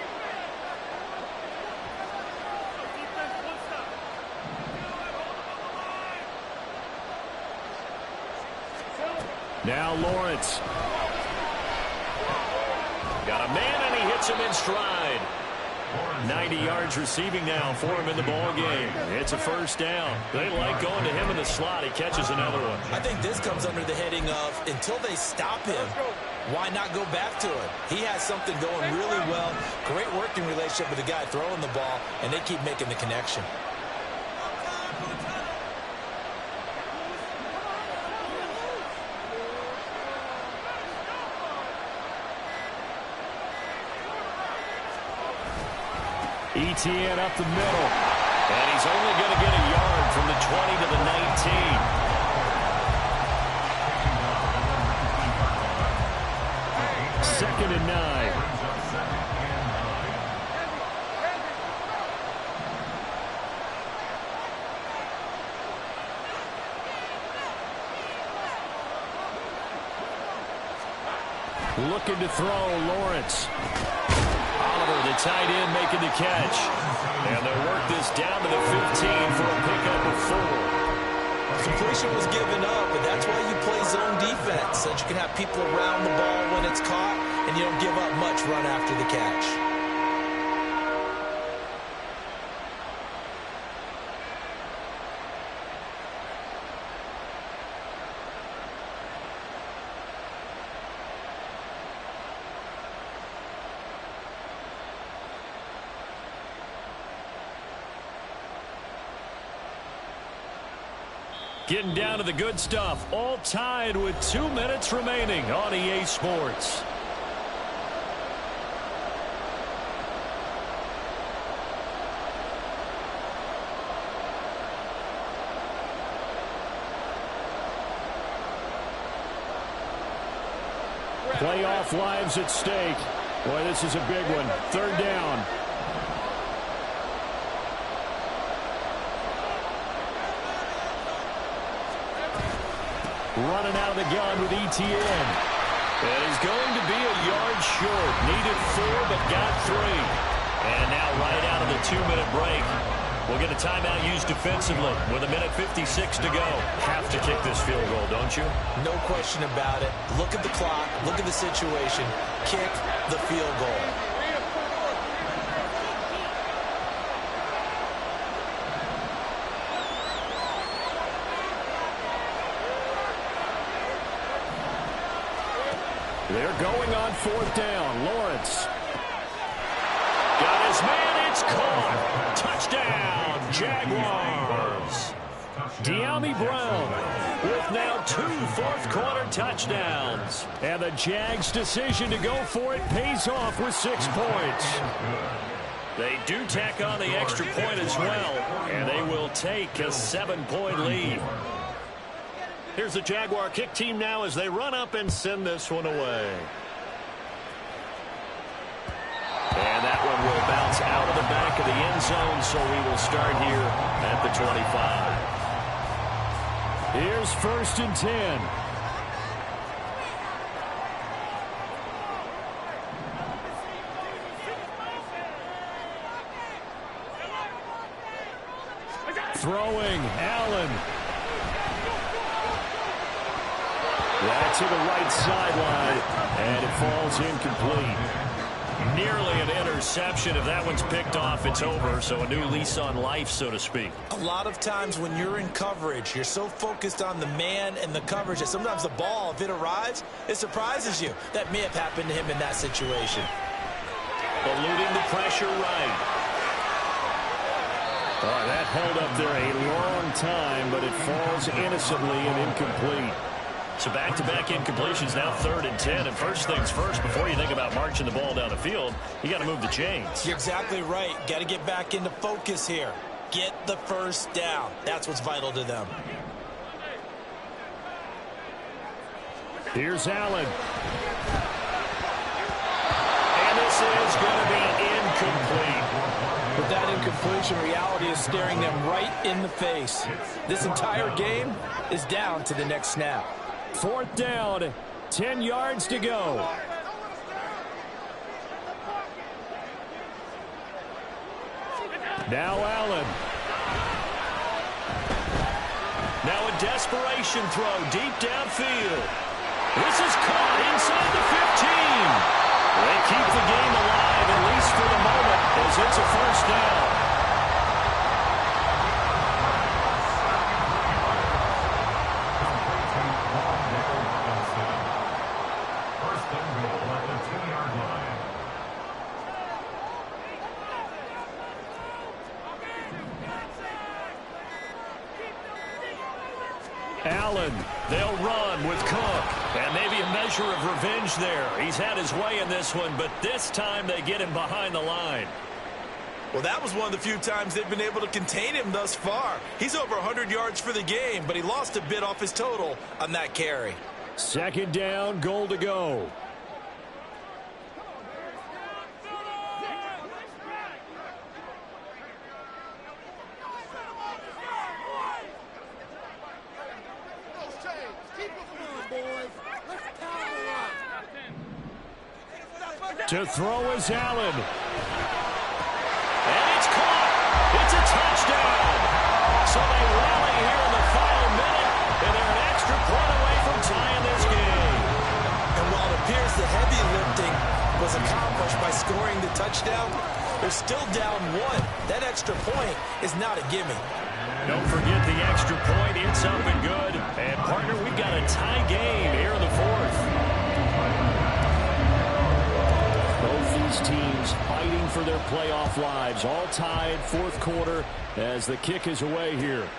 Now Lawrence. Got a man, and he hits him in stride. 90 yards receiving now for him in the ball game. It's a 1st down. They like going to him in the slot. He catches another one. I think this comes under the heading of until they stop him, why not go back to it? He has something going really well. Great working relationship with the guy throwing the ball, and they keep making the connection. Etienne up the middle. And he's only going to get a yard from the 20 to the 19. Second and 9. Looking to throw, Lawrence. The tight end making the catch. And they'll work this down to the 15 for a pickup of 4. Completion was given up, but that's why you play zone defense, so that you can have people around the ball when it's caught, and you don't give up much run after the catch. Getting down to the good stuff. All tied with 2 minutes remaining on EA Sports. Playoff lives at stake. Boy, this is a big one. Third down. Running out of the gun with ETN. And he's going to be a yard short. Needed 4, but got 3. And now right out of the 2-minute break, we'll get a timeout used defensively with 1:56 to go. Have to kick this field goal, don't you? No question about it. Look at the clock. Look at the situation. Kick the field goal. They're going on 4th down. Lawrence. Got his man. It's caught. Touchdown, Jaguars. De'Ami Brown with now 2 fourth-quarter touchdowns. And the Jags' decision to go for it pays off with 6 points. They do tack on the extra point as well, and they will take a 7-point lead. Here's the Jaguar kick team now as they run up and send this one away. And that one will bounce out of the back of the end zone, so we will start here at the 25. Here's 1st and 10. Throwing, Allen. That's to the right sideline, and it falls incomplete. Nearly an interception. If that one's picked off, it's over. So a new lease on life, so to speak. A lot of times when you're in coverage, you're so focused on the man and the coverage that sometimes the ball, if it arrives, it surprises you. That may have happened to him in that situation. Eluding the pressure right. Oh, that held up there a long time, but it falls innocently and incomplete. So back-to-back incompletions, now 3rd and 10. And first things first, before you think about marching the ball down the field, you got to move the chains. You're exactly right. Got to get back into focus here. Get the first down. That's what's vital to them. Here's Allen. And this is going to be incomplete. With that incompletion, reality is staring them right in the face. This entire game is down to the next snap. 4th down, 10 yards to go. Now Allen. Now a desperation throw deep downfield. This is caught inside the 15. They keep the game alive, at least for the moment, as it's a 1st down. Allen. They'll run with Cook. And maybe a measure of revenge there. He's had his way in this one, but this time they get him behind the line. Well, that was one of the few times they've been able to contain him thus far. He's over 100 yards for the game, but he lost a bit off his total on that carry. 2nd down, goal to go. To throw is Allen. And it's caught. It's a touchdown. So they rally here in the final minute, and they're an extra point away from tying this game. And while it appears the heavy lifting was accomplished by scoring the touchdown, they're still down 1. That extra point is not a gimme. Don't forget the extra point. It's up and good. And, partner, we've got a tie game here in the 4th. Both these teams fighting for their playoff lives. All tied, 4th quarter as the kick is away here.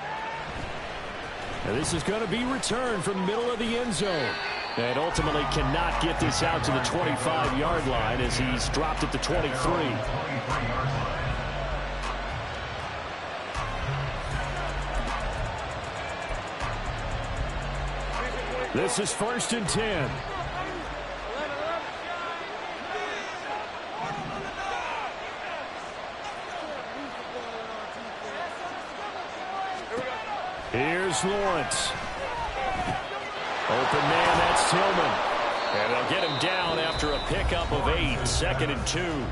And this is going to be returned from the middle of the end zone. And ultimately cannot get this out to the 25-yard line as he's dropped at the 23. This is 1st and 10. Here's Lawrence. Open man, that's Tillman. And they'll get him down after a pickup of 8, 2nd and 2.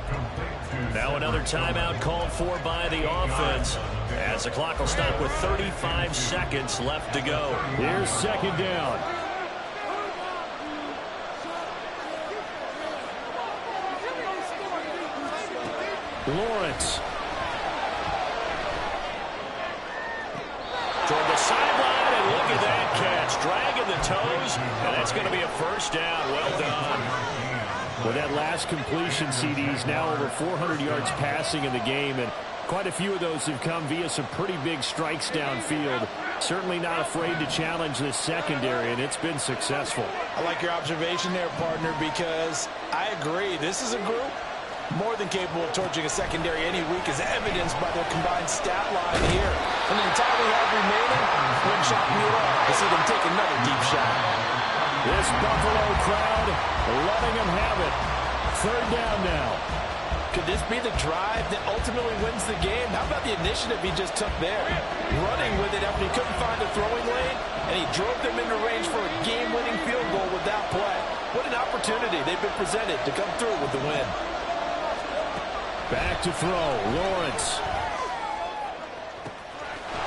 Now another timeout called for by the offense, as the clock will stop with 35 seconds left to go. Here's 2nd down. Lawrence. Toward the sideline, and look at that catch. Dragging the toes, and that's going to be a first down. Well done. With that last completion, CD's now over 400 yards passing in the game, and quite a few of those have come via some pretty big strikes downfield. Certainly not afraid to challenge this secondary, and it's been successful. I like your observation there, partner, because I agree. This is a group more than capable of torching a secondary any week, as evidenced by their combined stat line here. And the time we have remaining, wouldn't shock me at all to see them take another deep shot. This Buffalo crowd letting them have it. 3rd down now. Could this be the drive that ultimately wins the game? How about the initiative he just took there? Running with it after he couldn't find a throwing lane, and he drove them into range for a game-winning field goal with that play. What an opportunity they've been presented to come through with the win. Back to throw, Lawrence.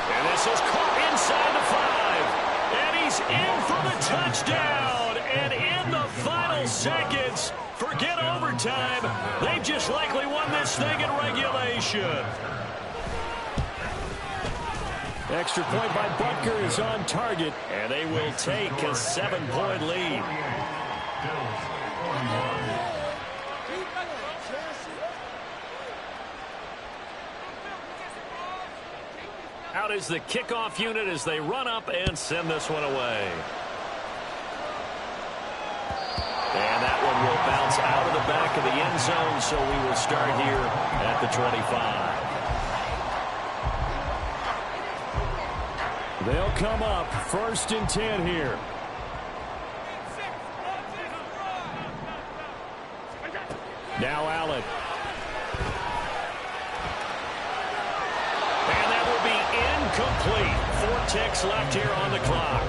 And this is caught inside the 5. And he's in for the touchdown. And in the final seconds, forget overtime. They've just likely won this thing in regulation. Extra point by Butker is on target. And they will take a 7-point lead. Out is the kickoff unit as they run up and send this one away. And that one will bounce out of the back of the end zone, so we will start here at the 25. They'll come up 1st and 10 here. Now Allen. Complete. 4 ticks left here on the clock.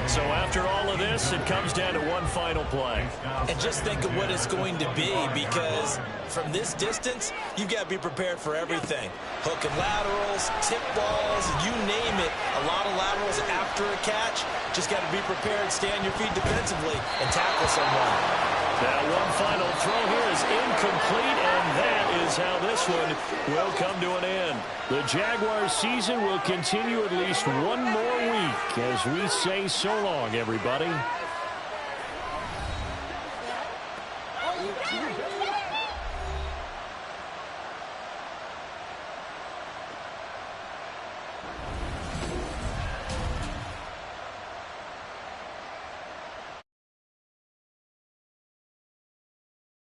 So after all of this, it comes down to one final play. And just think of what it's going to be, because from this distance, you've got to be prepared for everything. Hook and laterals, tip balls, you name it. A lot of laterals after a catch. Just got to be prepared, stay on your feet defensively, and tackle someone. Now one final throw here is incomplete, and that is how this one will come to an end. The Jaguars season will continue at least one more week as we say so long, everybody.